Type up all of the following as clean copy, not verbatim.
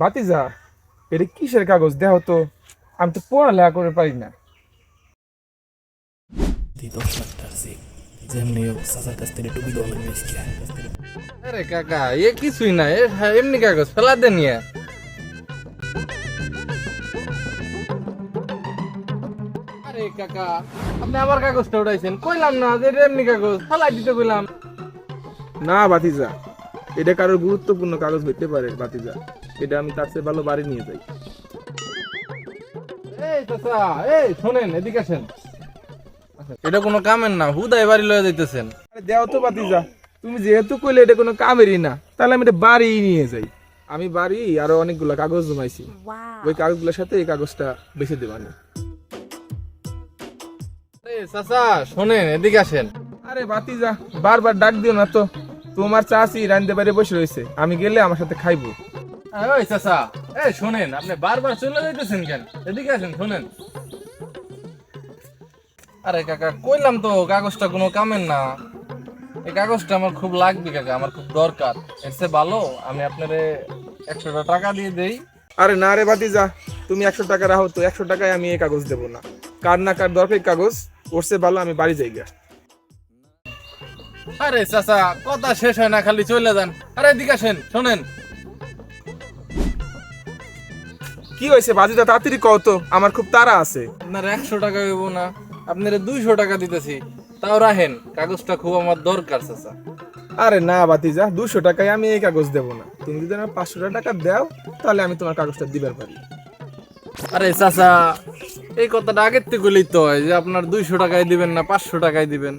ভাতিজা, এটা কিসের কাগজ দেহ তো? আমি তো পড়ালেখা করে পারি না। 10 লাখ টাকা চেক যেমনি হোক চাচার কাছ থেকে টুপি দেওয়া লাগবে আজকে। আরে কাকা এ কিছুই না, এমনি কাগজ ফেলা দেন ইয়া। আরে কাকা আপনি আবার কাগজটা উঠাইছেন, কইলাম না যে এটা এমনি কাগজ ফেলাই দিতে কইলাম। না ভাতিজা, এটা কারোর গুরুত্বপূর্ণ কাগজ হইতে পারে ভাতিজা। এটা আমি তার চেয়ে ভালো বাড়ি নিয়ে যাই। এই চাচা, এই শোনেন এদিকে আসেন। এটা কোনো কামের না, হুদাই বাড়ি লয়ে যাইতেছেন। আরে দেও তো ভাতিজা, তুমি যেহেতু কইলে এটা কোনো কামেরই না, তাহলে আমি এটা বাড়ি নিয়ে যাই। আমি বাড়ি আরো অনেকগুলা কাগজ জমাইছি, ওই কাগজগুলোর সাথে এই কাগজটা বেছে দেবানি। আরে চাচা শোনেন এদিকে আসেন। আরে ভাতিজা, বারবার ডাক দিও না তো। তোমার চাচি রান্দে বাইরে বসে রয়েছে, আমি গেলে আমার সাথে খাইবো। ওই চাচা, এই শোনেন আপনি বারবার চলে যাইতেছেন কেন? এদিকে আসেন শোনেন। আরে কাকা কইলাম তো কাগজটা কোনো কামের না, এই কাগজটা আমার খুব লাগবে কাকা, আমার খুব দরকার। এর চেয়ে ভালো আমি আপনারে 100 টাকা দিয়ে দেই। আরে না রে ভাতিজা, তুমি 100 টাকা রাখো তো। 100 টাকায় আমি এই কাগজ দেবো না। কার না কার দরকার এই কাগজ, ওর চেয়ে ভালো আমি বাড়ি যাই গা। আরে চাচা কথা শেষ হয় না, খালি চলে যান। আরে এদিকে আসেন শোনেন। কি হয়েছে ভাতিজা, তাড়াতাড়ি কও তো, আমার খুব তাড়া আছে। আপনার 100 টাকা হইব না, আপনার 200 টাকা দিতেছি, তাও রাহেন, কাগজটা খুব আমার দরকার চাচা। আরে না ভাতিজা, 200 টাকায় আমি এই কাগজ দেবো না। তুমি যদি আমার 500 টাকা দাও, তাহলে আমি তোমার কাগজটা দিবার পারি। আরে চাচা এই কথাটা আগের থেকে বলেই তো হয় যে আপনার 200 টাকায় দিবেন না 500 টাকায় দিবেন,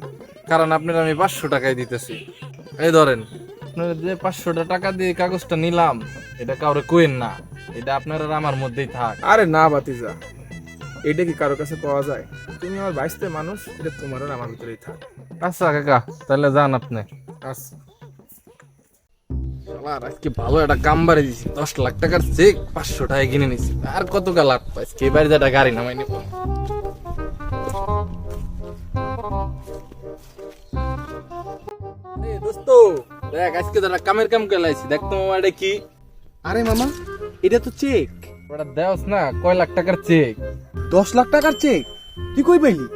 কারণ আপনার আমি 500 টাকায় দিতেছি। এই ধরেন, আপনার যে 500 টাকা দিয়ে কাগজটা নিলাম, এটা কাউরে কইেন না, এটা আপনার আর আমার মধ্যেই থাক। আরে না ভাতিজা, এটা কি কারো কাছে পাওয়া যায়? তুমি আমার বাইশতে মানুষ, এটা তোমার আর আমার ভিতরেই থাক। আচ্ছা কাকা, তাহলে যান আপনি। আচ্ছা। শালার আজকে ভালো একটা কাম বাড়ি দিছি, 10 লাখ টাকার চেক 500 টাকায় কিনে নিছি। আর কত গা লাভ পাইছি, এবারে যেটা গাড়ি নামাই নিব। আরে দোস্ত দেখ, আজকে যারা কামের কাম করে লাইছি, দেখ তো মামা এটা কি। আরে মামা, এটা তো চেক। ওটা দেওস না, কয় লাখ টাকার চেক। 10 লাখ টাকার চেক। তুই কই পাইলি?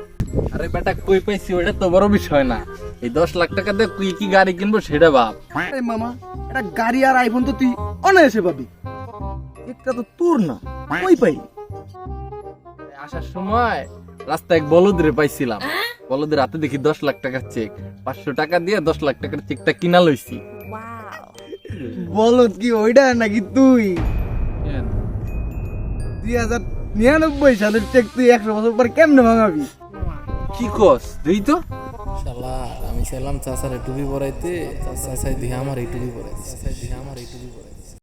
আরে বেটা কই পাইছি ওটা তো বড় বিষয় না, এই 10 লাখ টাকা দিয়ে তুই কি গাড়ি কিনবো সেটা ভাব। আরে মামা, এটা গাড়ি আর আইফোন তো তুই অনায়াসে পাবি। চেকটা তো তোর না, কই পাইলি? আসার সময় রাস্তায় এক বলদের পাইছিলাম, বলদের হাতে দেখি 10 লাখ টাকার চেক। 500 টাকা দিয়ে 10 লাখ টাকার চেকটা কিনা লইছি। বলত কি ওইটা নাকি তুই? 2099 সালের চেক তুই 100 বছর পর কেমনে ভাঙাবি? কি কস তুই তো? শালা আমি ছিলাম চাচারে টুপি পরাইতে, চাচা চাই দিয়ে আমার এই টুপি পরাইছে, চাচা দিয়ে আমার এই টুপি পরাইছে।